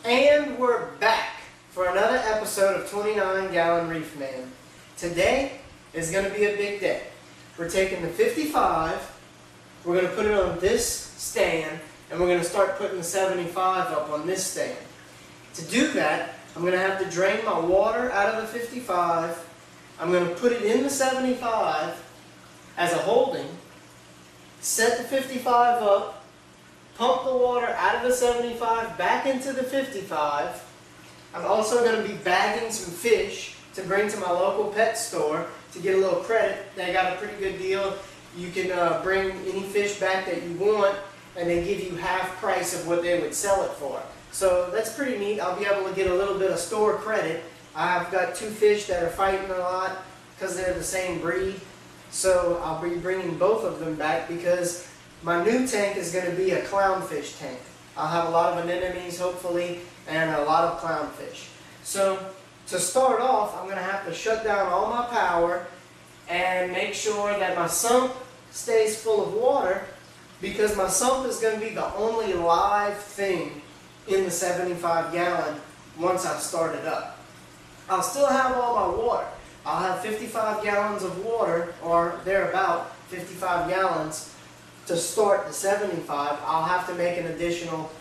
And we're back for another episode of 29 Gallon Reef Man. Today is going to be a big day. We're taking the 55, we're going to put it on this stand, and we're going to start putting the 75 up on this stand. To do that, I'm going to have to drain my water out of the 55. I'm going to put it in the 75 as a holding, set the 55 up, pump the water out of the 75 back into the 55. I'm also going to be bagging some fish to bring to my local pet store to get a little credit. They got a pretty good deal. You can bring any fish back that you want, and they give you half price of what they would sell it for. So that's pretty neat. I'll be able to get a little bit of store credit. I've got two fish that are fighting a lot because they're the same breed. So I'll be bringing both of them back because my new tank is going to be a clownfish tank. I'll have a lot of anemones, hopefully, and a lot of clownfish. So to start off, I'm going to have to shut down all my power and make sure that my sump stays full of water, because my sump is going to be the only live thing in the 75 gallon once I start it up. I'll still have all my water. I'll have 55 gallons of water, or thereabout 55 gallons to start the 75. I'll have to make an additional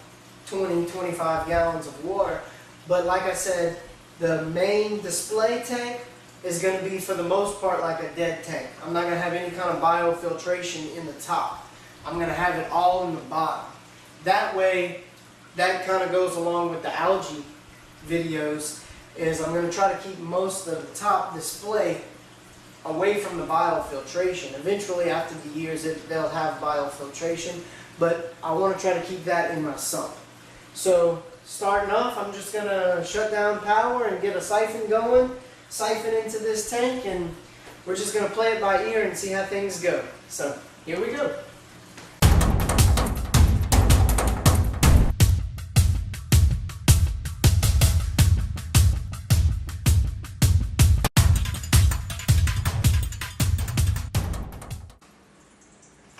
20-25 gallons of water. But like I said, the main display tank is going to be, for the most part, like a dead tank. I'm not going to have any kind of biofiltration in the top. I'm going to have it all in the bottom. That way, that kind of goes along with the algae videos, is I'm going to try to keep most of the top display away from the biofiltration. Eventually, after the years, they'll have biofiltration, but I want to try to keep that in my sump. So starting off, I'm just going to shut down power and get a siphon going, siphon into this tank, and we're just going to play it by ear and see how things go. So here we go.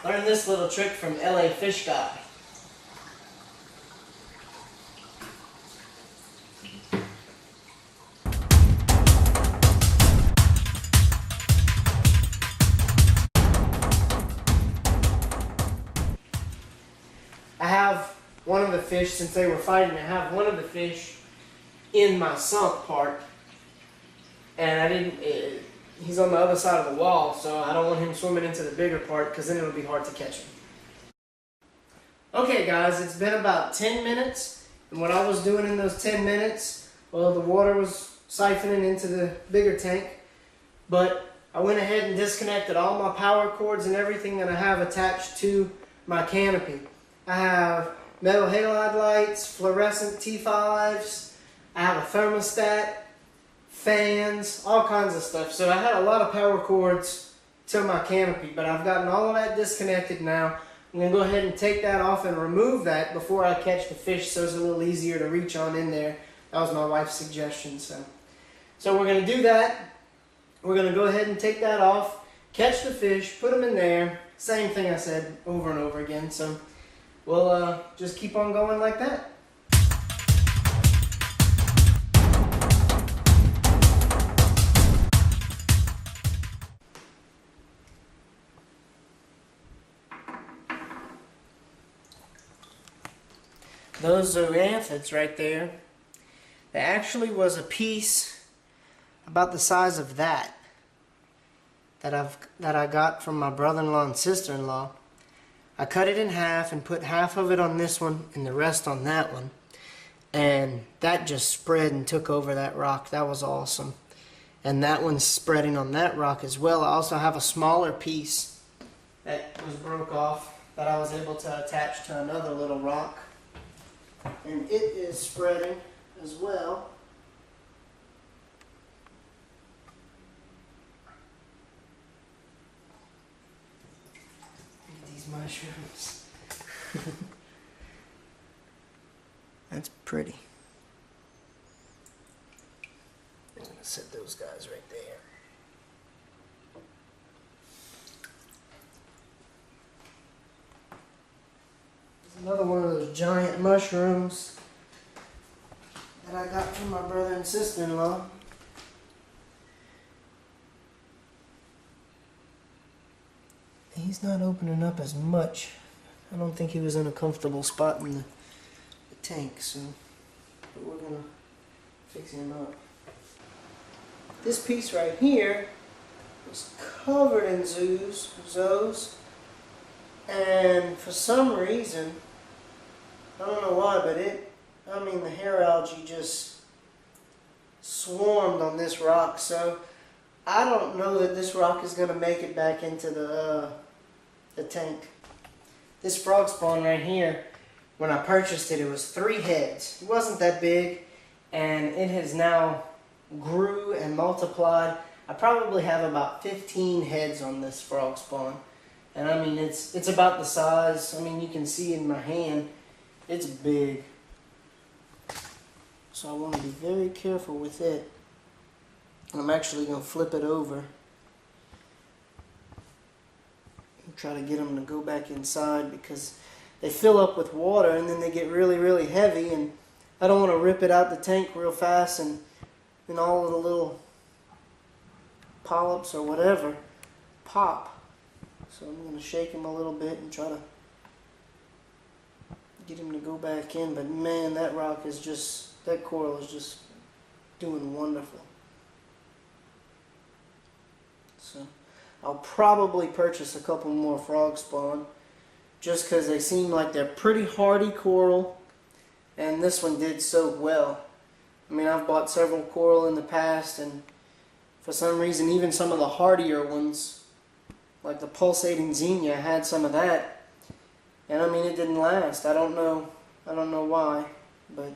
Learned this little trick from LA Fish Guy. I have one of the fish, since they were fighting, I have one of the fish in my sump part, and he's on the other side of the wall, so I don't want him swimming into the bigger part, because then it'll be hard to catch him. Okay guys, it's been about 10 minutes, and what I was doing in those 10 minutes, well, the water was siphoning into the bigger tank, but I went ahead and disconnected all my power cords and everything that I have attached to my canopy. I have metal halide lights, fluorescent T5s, I have a thermostat, fans, all kinds of stuff. So I had a lot of power cords to my canopy, but I've gotten all of that disconnected now. I'm going to go ahead and take that off and remove that before I catch the fish, so it's a little easier to reach on in there. That was my wife's suggestion. So we're going to do that. We're going to go ahead and take that off, catch the fish, put them in there. Same thing I said over and over again. So we'll just keep on going like that. Those zoanthids right there, there actually was a piece about the size of that I got from my brother-in-law and sister-in-law. I cut it in half and put half of it on this one and the rest on that one. And that just spread and took over that rock. That was awesome. And that one's spreading on that rock as well. I also have a smaller piece that was broke off that I was able to attach to another little rock. And it is spreading as well. Look at these mushrooms. That's pretty. I'm going to set those guys right there. Another one of those giant mushrooms. that I got from my brother and sister-in-law. He's not opening up as much. I don't think he was in a comfortable spot in the tank, so but we're gonna fix him up. This piece right here is covered in zoos, and for some reason, I don't know why, but the hair algae just swarmed on this rock, so I don't know that this rock is gonna make it back into the tank. This frog spawn right here, when I purchased it, it was 3 heads. It wasn't that big, and it has now grew and multiplied. I probably have about 15 heads on this frog spawn. And I mean, it's about the size. I mean, you can see in my hand, it's big. So I want to be very careful with it. I'm actually going to flip it over and try to get them to go back inside, because they fill up with water and then they get really, really heavy, and I don't want to rip it out the tank real fast and all of the little polyps or whatever pop. So I'm going to shake him a little bit and try to get him to go back in. But man, that rock is just, that coral is just doing wonderful. So I'll probably purchase a couple more frog spawn, just because they seem like they're pretty hardy coral, and this one did so well. I mean, I've bought several coral in the past, and for some reason even some of the hardier ones, like the pulsating xenia, had some of that, and I mean, it didn't last. I don't know why, but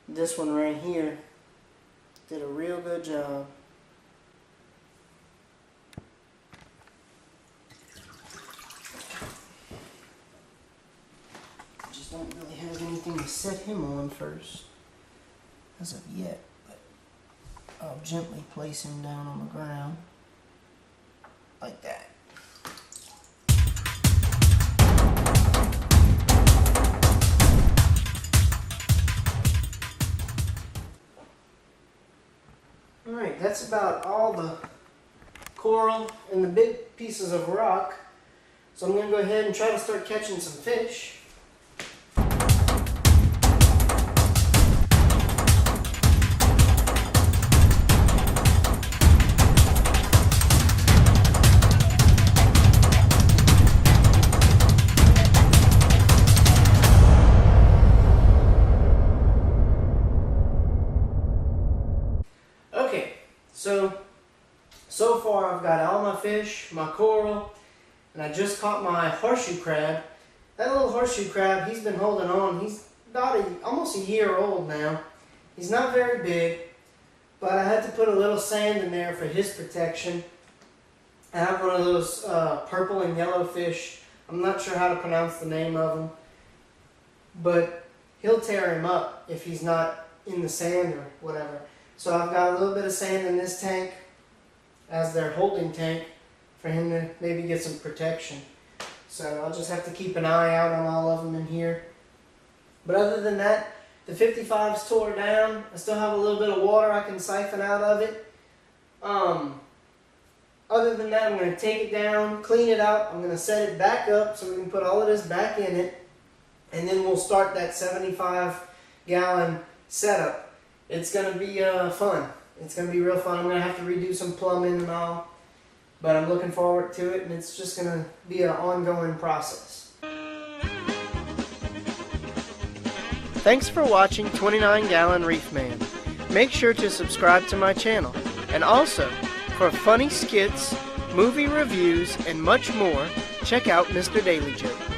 this one right here did a real good job. Don't really have anything to set him on first as of yet, but I'll gently place him down on the ground like that. Alright, that's about all the coral and the big pieces of rock, so I'm going to go ahead and try to start catching some fish. So far I've got all my fish, my coral, and I just caught my horseshoe crab. That little horseshoe crab, he's been holding on. He's about almost a year old now. He's not very big, but I had to put a little sand in there for his protection. I have one of those purple and yellow fish. I'm not sure how to pronounce the name of them, but he'll tear him up if he's not in the sand or whatever. So I've got a little bit of sand in this tank as their holding tank for him to maybe get some protection. So I'll just have to keep an eye out on all of them in here. But other than that, the 55's tore down. I still have a little bit of water I can siphon out of it. Other than that, I'm going to take it down, clean it up. I'm going to set it back up so we can put all of this back in it. And then we'll start that 75-gallon setup. It's going to be fun. It's going to be real fun. I'm going to have to redo some plumbing and all. But I'm looking forward to it, and it's just going to be an ongoing process. Thanks for watching 29-Gallon Reef Man. Make sure to subscribe to my channel. And also, for funny skits, movie reviews, and much more, check out Mr. Daily Joke.